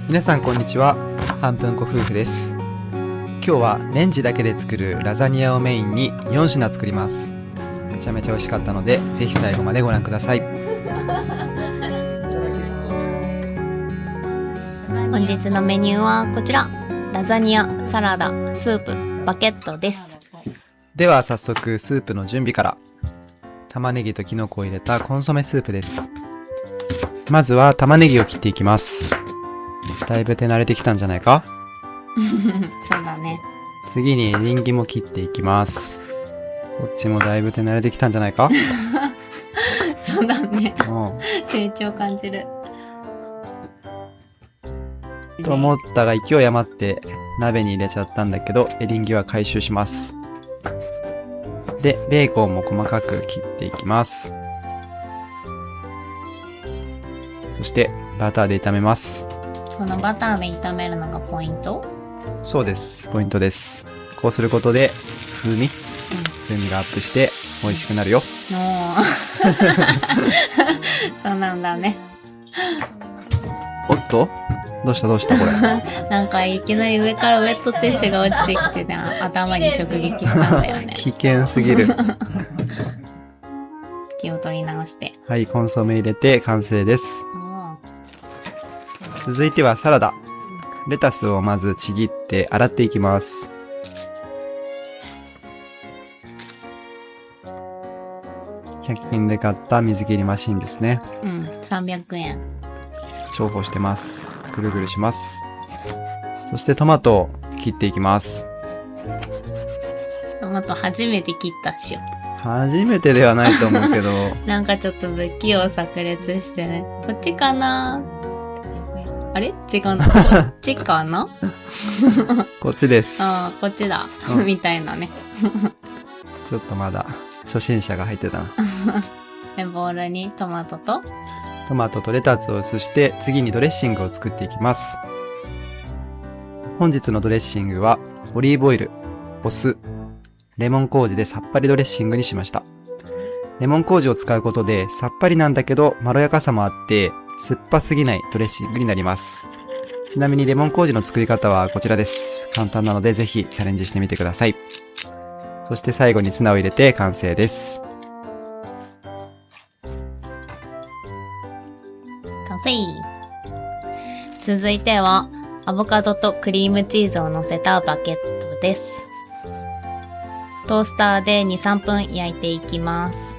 皆さんこんにちは。半分子夫婦です。今日はレンジだけで作るラザニアをメインに4品作ります。めちゃめちゃ美味しかったので、ぜひ最後までご覧ください。本日のメニューはこちら。ラザニア、サラダ、スープ、バケットです。では早速スープの準備から。玉ねぎときのこを入れたコンソメスープです。まずは玉ねぎを切っていきます。だいぶ手慣れてきたんじゃないか？そうだね。次にエリンギも切っていきます。こっちもだいぶ手慣れてきたんじゃないか？そうだね。うん成長感じる。と思ったが勢い余って鍋に入れちゃったんだけど、エリンギは回収します。で、ベーコンも細かく切っていきます。そしてバターで炒めます。このバターで炒めるのがポイント？そうです、ポイントです。こうすることで風味がアップして美味しくなるよ。そうなんだね。おっと、どうしたこれ。なんかいきなり上からウェットティッシュが落ちてきてね、頭に直撃したんだよね。危険すぎる。気を取り直して。はい、コンソメ入れて完成です。続いてはサラダ。レタスをまずちぎって洗っていきます。100均で買った水切りマシンですね。300円。重宝してます。ぐるぐるします。そしてトマトを切っていきます。トマト初めて切ったっしょ。初めてではないと思うけどなんかちょっと不器用炸裂してね。こっちかな？あれ？違うな。こっちかな？こっちです。ああ、こっちだ。みたいなね。ちょっとまだ初心者が入ってたな。で、ボウルにトマトとレタスを移して次にドレッシングを作っていきます。本日のドレッシングはオリーブオイル、お酢、レモン麹でさっぱりドレッシングにしました。レモン麹を使うことでさっぱりなんだけどまろやかさもあって酸っぱすぎないドレッシングになります。ちなみにレモン麹の作り方はこちらです。簡単なのでぜひチャレンジしてみてください。そして最後にツナを入れて完成です。完成。続いてはアボカドとクリームチーズを乗せたバケットです。トースターで 2,3 分焼いていきます。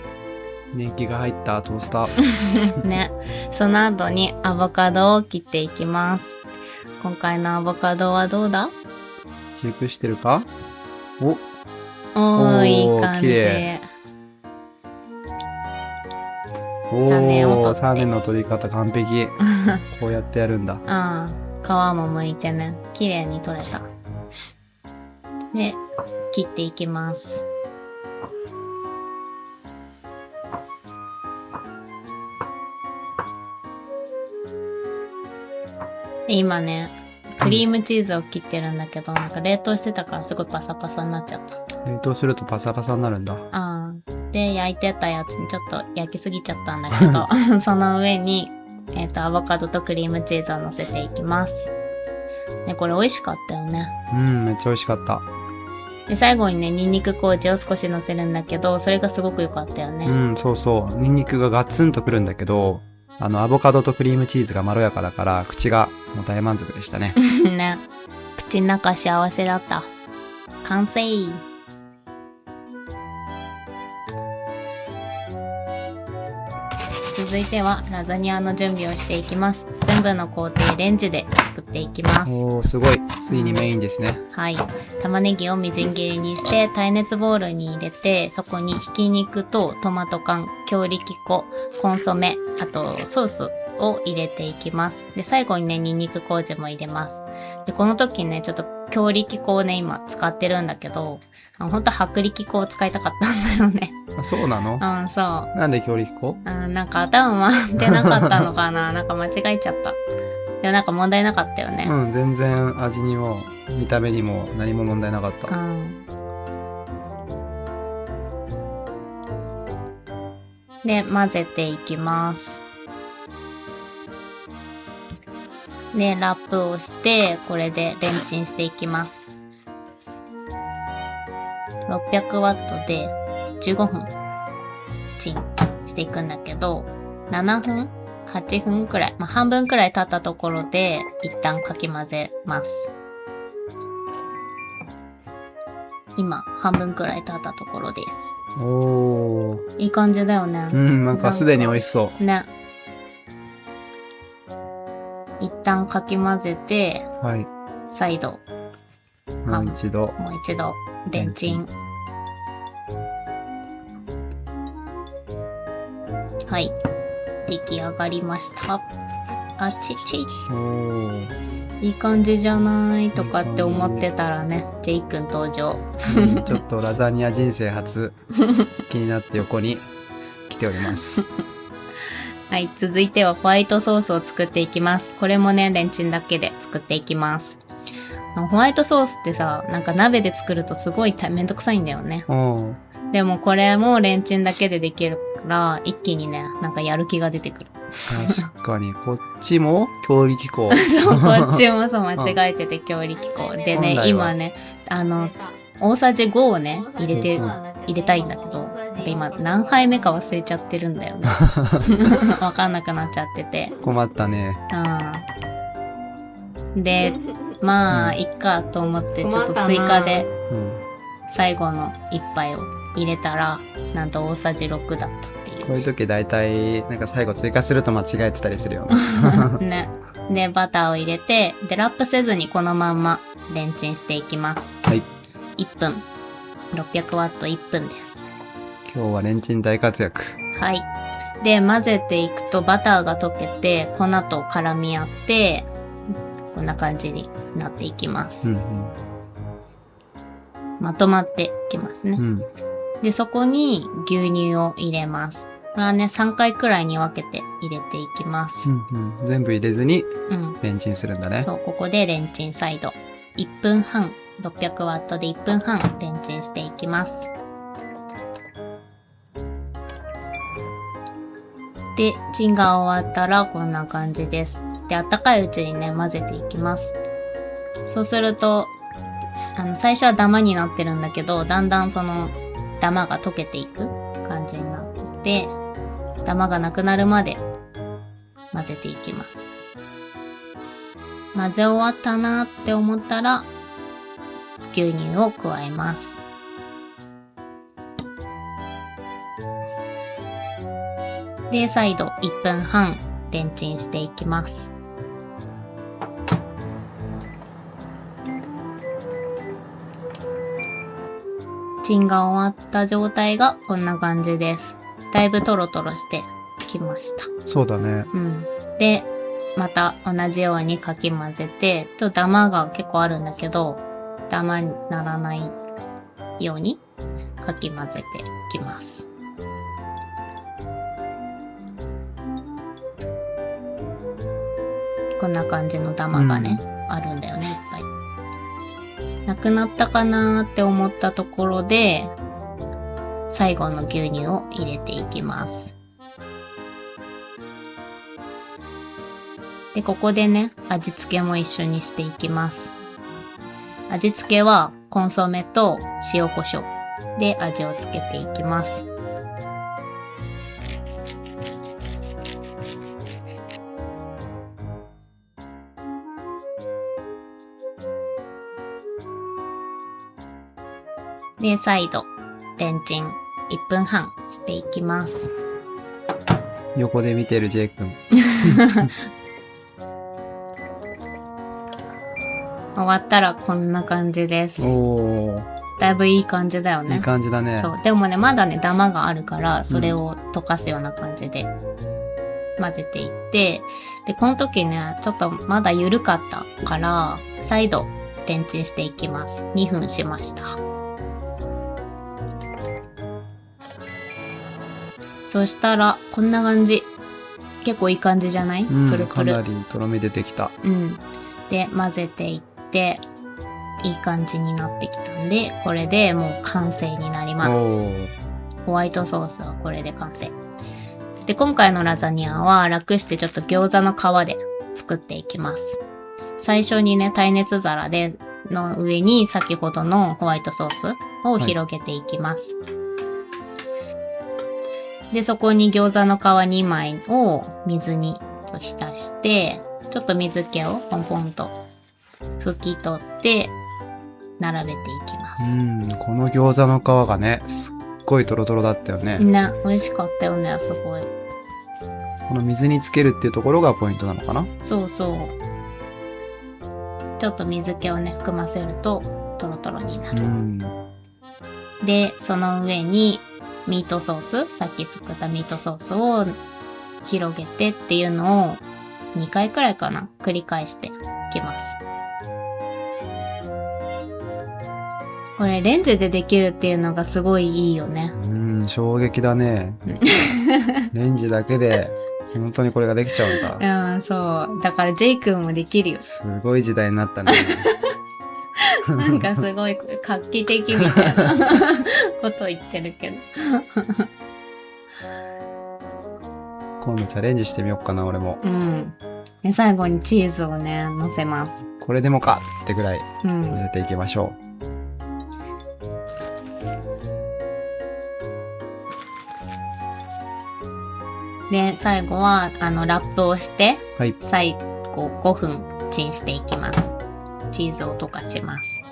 年季が入ったトースターね。その後にアボカドを切っていきます。今回のアボカドはどうだ？熟してるか？いい感じ。綺麗。種の取り方完璧。こうやってやるんだ。ああ、皮も剥いてね、綺麗に取れた。で、切っていきます。今ね、クリームチーズを切ってるんだけど、なんか冷凍してたからすごいパサパサになっちゃった。冷凍するとパサパサになるんだ。で、焼いてたやつにちょっと焼きすぎちゃったんだけど、その上に、アボカドとクリームチーズを乗せていきます。ね、これ美味しかったよね。めっちゃ美味しかった。で、最後にね、ニンニク麹を少し乗せるんだけど、それがすごく良かったよね。そうそう。ニンニクがガツンとくるんだけど、アボカドとクリームチーズがまろやかだから、口がもう大満足でしたね。ね。口の中幸せだった。完成。続いてはラザニアの準備をしていきます。全部の工程レンジで作っていきます。すごい。ついにメインですね。はい。玉ねぎをみじん切りにして耐熱ボウルに入れて、そこにひき肉とトマト缶、強力粉、コンソメ、あとソースを入れていきます。で、最後にね、ニンニク麹も入れます。で、この時ね、ちょっと強力粉をね、今使ってるんだけど、ほんと薄力粉を使いたかったんだよね。そうなの？そう。なんで強力粉？なんか頭回ってなかったのかななんか間違えちゃった。でもなんか問題なかったよね。全然味にも見た目にも何も問題なかった。で、混ぜていきます。で、ラップをして、これでレンチンしていきます。600ワットで15分チンしていくんだけど、7分 ?8 分くらい、半分くらい経ったところで一旦かき混ぜます。今、半分くらい経ったところです。おー。いい感じだよね。なんかすでに美味しそう。ね。一旦かき混ぜて、はい。再度。もう一度。レンチン。はい。出来上がりました。あちち。おー。いい感じじゃないとかって思ってたらね、ジェイ君登場。ちょっとラザニア人生初気になって横に来ております。はい、続いてはホワイトソースを作っていきます。これもね、レンチンだけで作っていきます。ホワイトソースってさ、なんか鍋で作るとすごいめんどくさいんだよね。でもこれもレンチンだけでできるから、一気にね、なんかやる気が出てくる。確かに、こっちも強力粉。そう、こっちもそう、間違えてて強力粉。でね、今ね、大さじ5をね、入れたいんだけど、今何杯目か忘れちゃってるんだよね。わかんなくなっちゃってて。困ったね。で、いっかと思ってちょっと追加で最後の一杯を入れたら、なんと大さじ6だったっていう。こういう時大体なんか最後追加すると間違えてたりするよね。で、バターを入れて、で、ラップせずにこのまんまレンチンしていきます。はい。1分。600ワット1分です。今日はレンチン大活躍。はい。で、混ぜていくとバターが溶けて、粉と絡み合って、こんな感じになっていきます。まとまっていきますね。で、そこに牛乳を入れます。これはね、3回くらいに分けて入れていきます。全部入れずにレンチンするんだね。そう、ここでレンチン再度。1分半、600ワットで1分半レンチンしていきます。で、チンが終わったらこんな感じです。で、あったかいうちにね、混ぜていきます。そうすると、最初はダマになってるんだけど、だんだんそのダマが溶けていく感じになって、ダマがなくなるまで混ぜていきます。混ぜ終わったなって思ったら、牛乳を加えます。で、再度1分半レンチンしていきます。チンが終わった状態がこんな感じです。だいぶトロトロしてきました。そうだね。で、また同じようにかき混ぜて、ダマが結構あるんだけど、ダマにならないようにかき混ぜていきます。こんな感じのダマがね、あるんだよね、いっぱい。なくなったかなーって思ったところで、最後の牛乳を入れていきます。で、ここでね、味付けも一緒にしていきます。味付けはコンソメと塩コショウで味をつけていきます。で、再度レンチン1分半していきます。横で見てる J 君。終わったらこんな感じです。だいぶいい感じだよね。いい感じだね。そう。でもね、まだね、ダマがあるから、それを溶かすような感じで混ぜていって、で、この時ね、ちょっとまだ緩かったから、再度レンチンしていきます。2分しました。そしたら、こんな感じ。結構いい感じじゃない？プルプル。かなりとろみ出てきた。で、混ぜていって、いい感じになってきたんで、これでもう完成になります。ホワイトソースはこれで完成。で、今回のラザニアは楽してちょっと餃子の皮で作っていきます。最初にね、耐熱皿の上に先ほどのホワイトソースを広げていきます。で、そこに餃子の皮2枚を水に浸して、ちょっと水気をポンポンと拭き取って並べていきます。この餃子の皮がね、すっごいトロトロだったよね。ね、美味しかったよね、すごい。この水につけるっていうところがポイントなのかな。そうそう。ちょっと水気をね、含ませるとトロトロになる。で、その上にミートソース、さっき作ったミートソースを広げてっていうのを2回くらいかな、繰り返していきます。これレンジでできるっていうのがすごいいいよね。衝撃だね。レンジだけで本当にこれができちゃうんだ。そう。だからジェイ君もできるよ。すごい時代になったね。なんかすごい画期的みたいなこと言ってるけど。今度チャレンジしてみようかな、俺も。で、最後にチーズをね、乗せます。これでもかってぐらい乗せていきましょう。で、最後はラップをして、最後5分チンしていきます。チーズを溶かします。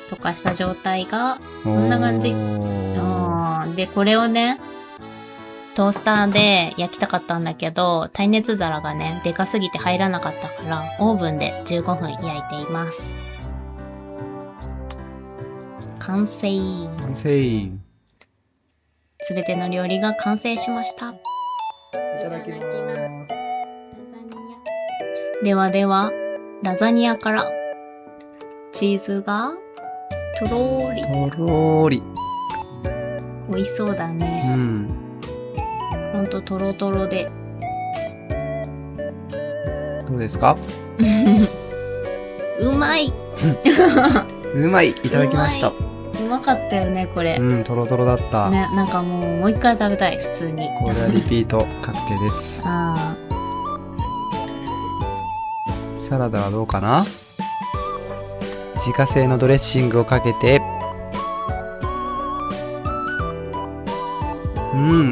溶かした状態がこんな感じ。で、これをね、トースターで焼きたかったんだけど、耐熱皿がね、でかすぎて入らなかったから、オーブンで15分焼いています。完成。完成。すべての料理が完成しました。いただきます。ではでは、ラザニアから。チーズがとろーり。とろーり。美味しそうだね。ほんととろとろで。どうですか？うまい。うまい。いただきました。うまかったよね、これ。とろとろだった。ね、なんかもう一回食べたい、普通に。これはリピート確定です。サラダはどうかな？自家製のドレッシングをかけて、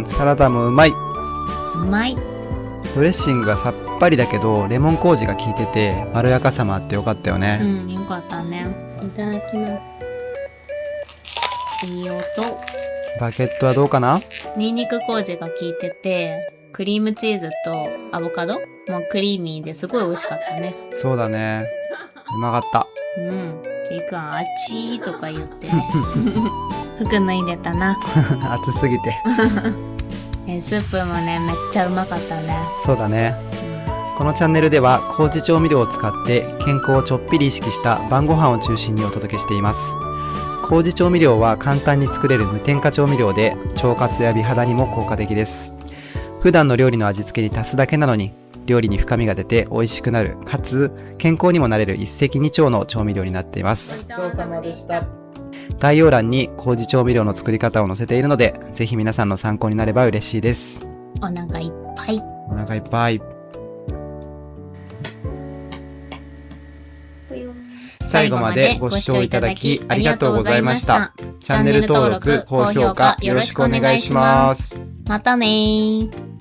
サラダもうまい。うまい。ドレッシングがさっぱりだけどレモン麹が効いててまろやかさもあってよかったよね。よかったね。いただきます。いい音。バゲットはどうかな？ニンニク麹が効いてて、クリームチーズとアボカドもクリーミーですごい美味しかったね。そうだね。うまかった。ジェイ君あっちーとか言ってね。服脱いでたな。暑すぎて。スープもね、めっちゃうまかったね。そうだね。このチャンネルでは麹調味料を使って健康をちょっぴり意識した晩ご飯を中心にお届けしています。麹調味料は簡単に作れる無添加調味料で腸活や美肌にも効果的です。普段の料理の味付けに足すだけなのに料理に深みが出て美味しくなる、かつ健康にもなれる一石二鳥の調味料になっています。ごちそうさまでした。概要欄に麹調味料の作り方を載せているので、ぜひ皆さんの参考になれば嬉しいです。お腹いっぱい。お腹いっぱい。最後までご視聴いただきありがとうございました。チャンネル登録、高評価よろしくお願いします。またねー。